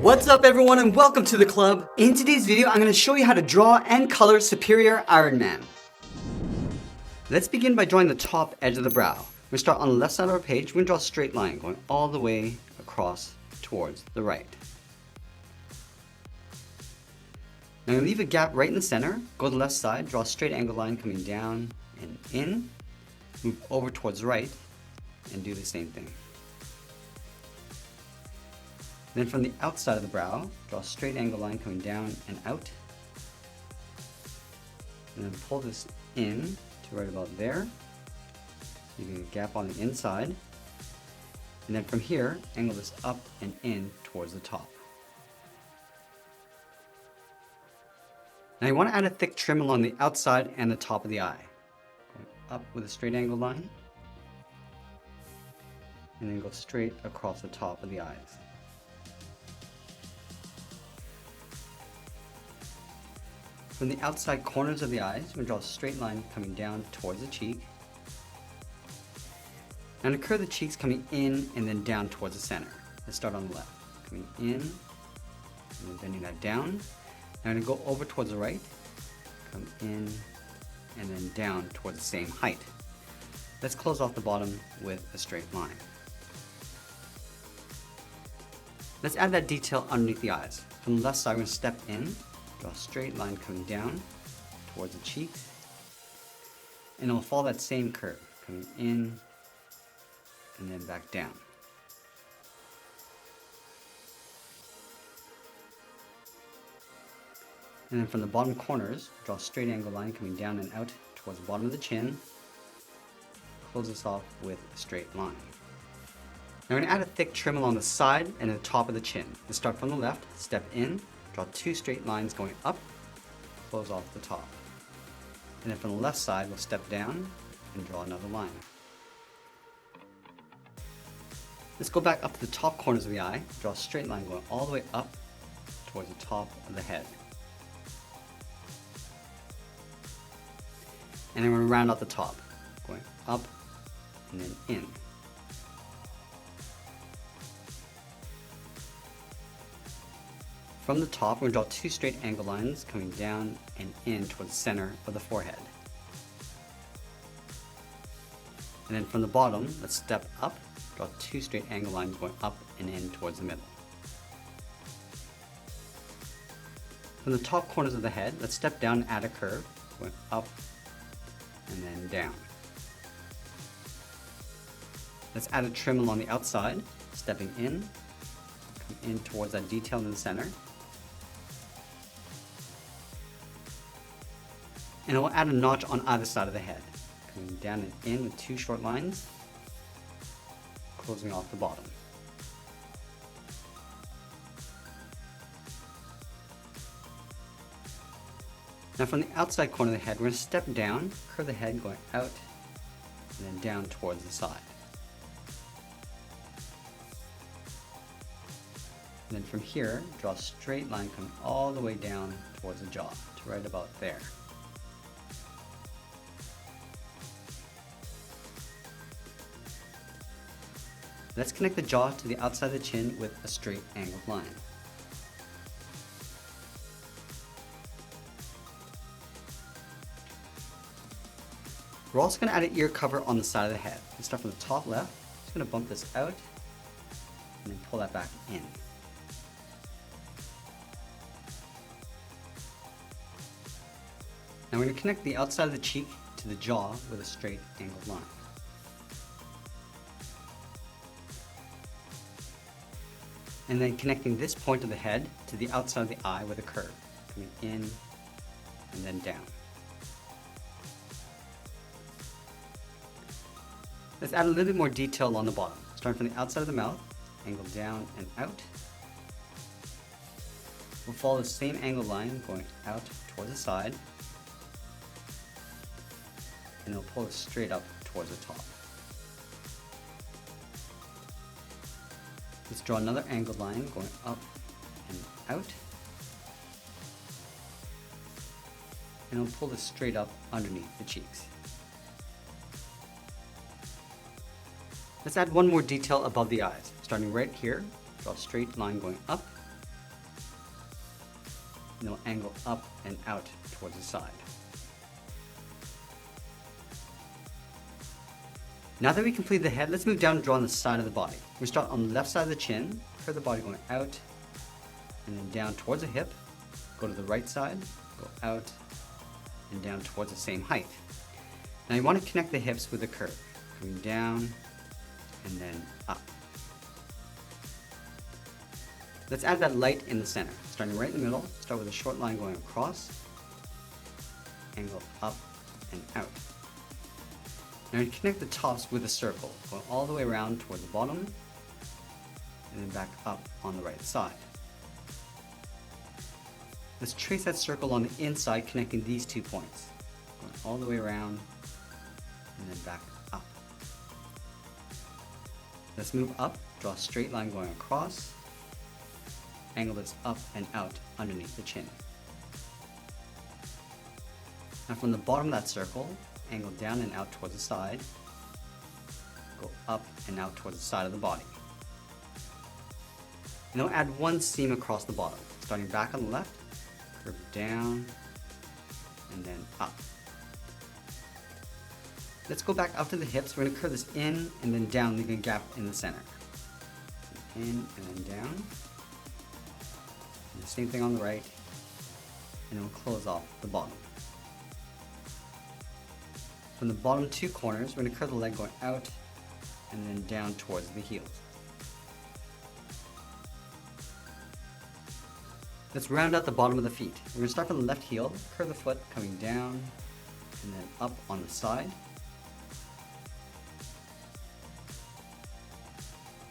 What's up everyone and welcome to the club. In today's video, I'm going to show you how to draw and color Superior Iron Man. Let's begin by drawing the top edge of the brow. We're going to start on the left side of our page. We're going to draw a straight line going all the way across towards the right. Now I'm going to leave a gap right in the center. Go to the left side, draw a straight angle line coming down and in. Move over towards the right and do the same thing. Then from the outside of the brow, draw a straight angle line coming down and out. And then pull this in to right about there. Leaving a gap on the inside. And then from here, angle this up and in towards the top. Now you want to add a thick trim along the outside and the top of the eye. Going up with a straight angle line. And then go straight across the top of the eyes. From the outside corners of the eyes, we're going to draw a straight line coming down towards the cheek. And curve the cheeks coming in and then down towards the center. Let's start on the left. Coming in, and then bending that down. Now I'm going to go over towards the right, come in, and then down towards the same height. Let's close off the bottom with a straight line. Let's add that detail underneath the eyes. From the left side, we're going to step in. Draw a straight line coming down towards the cheeks, and it'll follow that same curve, coming in and then back down. And then from the bottom corners, draw a straight angle line coming down and out towards the bottom of the chin. Close this off with a straight line. Now we're going to add a thick trim along the side and the top of the chin. Let's start from the left, step in. Draw two straight lines going up, close off the top. And then from the left side, we'll step down and draw another line. Let's go back up to the top corners of the eye, draw a straight line going all the way up towards the top of the head. And then we're going to round out the top, going up and then in. From the top, we're going to draw two straight angle lines coming down and in towards the center of the forehead. And then from the bottom, let's step up, draw two straight angle lines going up and in towards the middle. From the top corners of the head, let's step down and add a curve, going up and then down. Let's add a trim along the outside, stepping in, come in towards that detail in the center. And we'll add a notch on either side of the head, coming down and in with two short lines, closing off the bottom. Now from the outside corner of the head, we're going to step down, curve the head going out, and then down towards the side. And then from here, draw a straight line coming all the way down towards the jaw, to right about there. Let's connect the jaw to the outside of the chin with a straight angled line. We're also going to add an ear cover on the side of the head. Let's start from the top left. Just going to bump this out and then pull that back in. Now we're going to connect the outside of the cheek to the jaw with a straight angled line. And then connecting this point of the head to the outside of the eye with a curve, coming in and then down. Let's add a little bit more detail along the bottom. Starting from the outside of the mouth, angle down and out. We'll follow the same angle line going out towards the side. And it'll pull it straight up towards the top. Let's draw another angled line going up and out. And it'll pull this straight up underneath the cheeks. Let's add one more detail above the eyes. Starting right here, draw a straight line going up, and they'll angle up and out towards the side. Now that we completed the head, let's move down and draw on the side of the body. We start on the left side of the chin, curve the body going out, and then down towards the hip, go to the right side, go out, and down towards the same height. Now you want to connect the hips with the curve, coming down, and then up. Let's add that light in the center. Starting right in the middle, start with a short line going across, angle up and out. Now you connect the tops with a circle, going all the way around toward the bottom, and then back up on the right side. Let's trace that circle on the inside, connecting these 2 points, going all the way around, and then back up. Let's move up, draw a straight line going across, angle this up and out underneath the chin. Now from the bottom of that circle, angle down and out towards the side, go up and out towards the side of the body. And then we'll add one seam across the bottom, starting back on the left, curve down, and then up. Let's go back up to the hips. We're going to curve this in and then down, leaving a gap in the center. In and then down. And the same thing on the right, and then we'll close off the bottom. From the bottom 2 corners, we're going to curve the leg going out and then down towards the heels. Let's round out the bottom of the feet. We're going to start from the left heel, curve the foot coming down and then up on the side.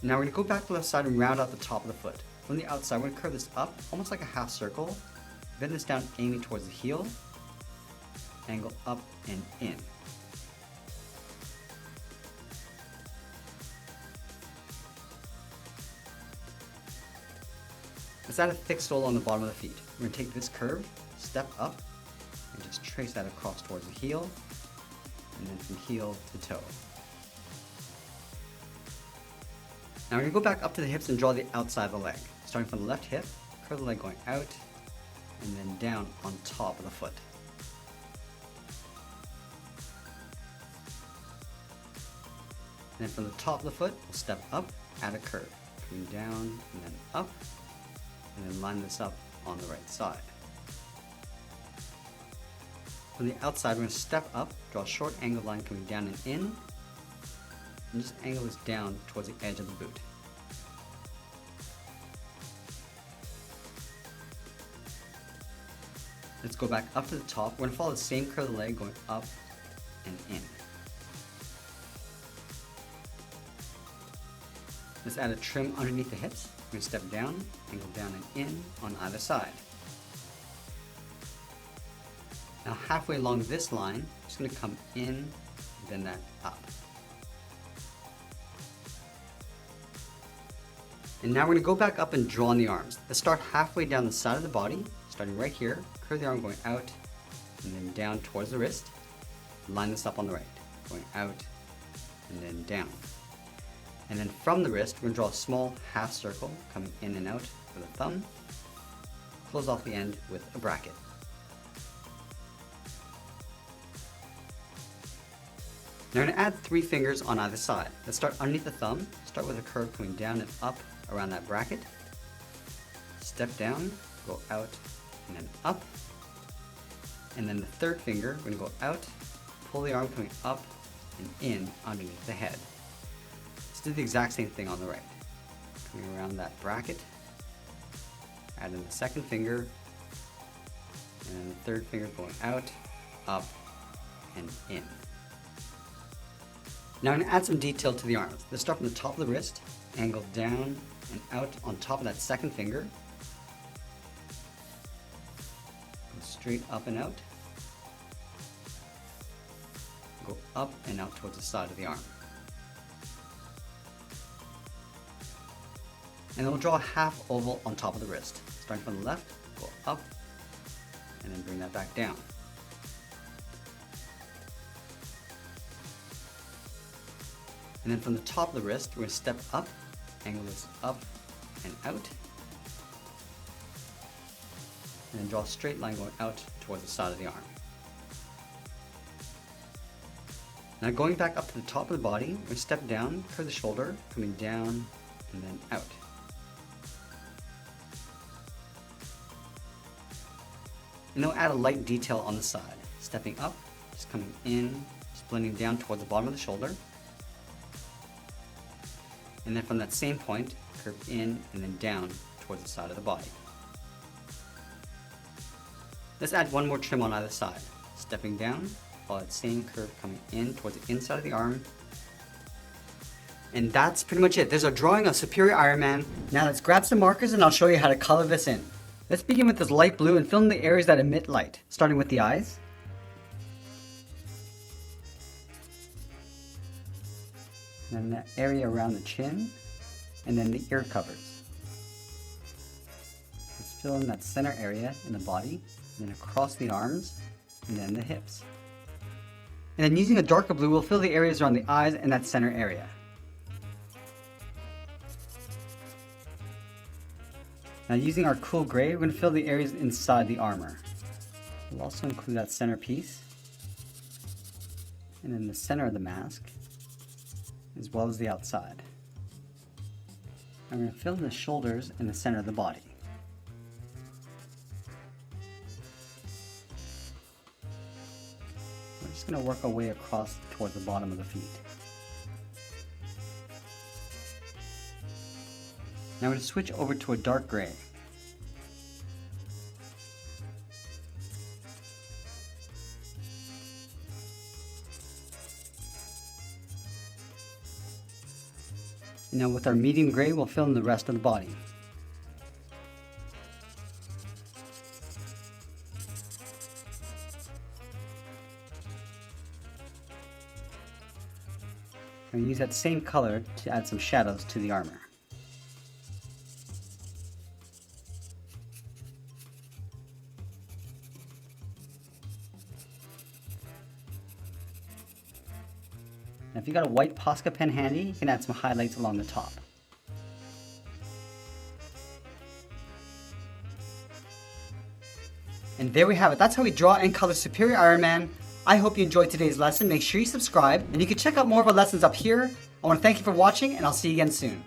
Now we're going to go back to the left side and round out the top of the foot. From the outside, we're going to curve this up, almost like a half circle, bend this down aiming towards the heel, angle up and in. Let's add a thick sole on the bottom of the feet. We're going to take this curve, step up, and just trace that across towards the heel, and then from heel to toe. Now we're going to go back up to the hips and draw the outside of the leg. Starting from the left hip, curve the leg going out, and then down on top of the foot. And then from the top of the foot, we'll step up, add a curve, coming down and then up, and then line this up on the right side. From the outside, we're going to step up, draw a short angled line coming down and in, and just angle this down towards the edge of the boot. Let's go back up to the top. We're going to follow the same curve of the leg going up and in. Let's add a trim underneath the hips. We're going to step down, angle down and in on either side. Now halfway along this line, I'm just going to come in, bend that up. And now we're going to go back up and draw on the arms. Let's start halfway down the side of the body, starting right here, curve the arm going out, and then down towards the wrist. Line this up on the right, going out, and then down. And then from the wrist, we're going to draw a small half circle, coming in and out with a thumb. Close off the end with a bracket. Now we're going to add 3 fingers on either side. Let's start underneath the thumb, start with a curve coming down and up around that bracket. Step down, go out, and then up. And then the 3rd finger, we're going to go out, pull the arm coming up and in underneath the head. Let's do the exact same thing on the right. Coming around that bracket, add in the 2nd finger, and then the 3rd finger going out, up, and in. Now I'm going to add some detail to the arms. Let's start from the top of the wrist, angle down and out on top of that 2nd finger. Go straight up and out. Go up and out towards the side of the arm. And then we'll draw a half oval on top of the wrist. Starting from the left, go up, and then bring that back down. And then from the top of the wrist, we're going to step up, angle this up and out. and then draw a straight line going out towards the side of the arm. Now going back up to the top of the body, we step down, curve the shoulder, coming down and then out. And then we'll add a light detail on the side, stepping up, just coming in, just blending down towards the bottom of the shoulder. And then from that same point, curve in and then down towards the side of the body. Let's add one more trim on either side, stepping down, follow that same curve coming in towards the inside of the arm. And that's pretty much it. There's our drawing of Superior Iron Man. Now let's grab some markers and I'll show you how to color this in. Let's begin with this light blue and fill in the areas that emit light, starting with the eyes. And then the area around the chin, and then the ear covers. Let's fill in that center area in the body, and then across the arms, and then the hips. And then using a darker blue, we'll fill the areas around the eyes and that center area. Now using our cool gray, we're going to fill the areas inside the armor. We'll also include that center piece, and then the center of the mask, as well as the outside. I'm going to fill in the shoulders and the center of the body. We're just going to work our way across towards the bottom of the feet. Now I'm going to switch over to a dark gray. And now with our medium gray, we'll fill in the rest of the body. And use that same color to add some shadows to the armor. Now if you got a white Posca pen handy, you can add some highlights along the top. And there we have it. That's how we draw and color Superior Iron Man. I hope you enjoyed today's lesson. Make sure you subscribe, and you can check out more of our lessons up here. I want to thank you for watching, and I'll see you again soon.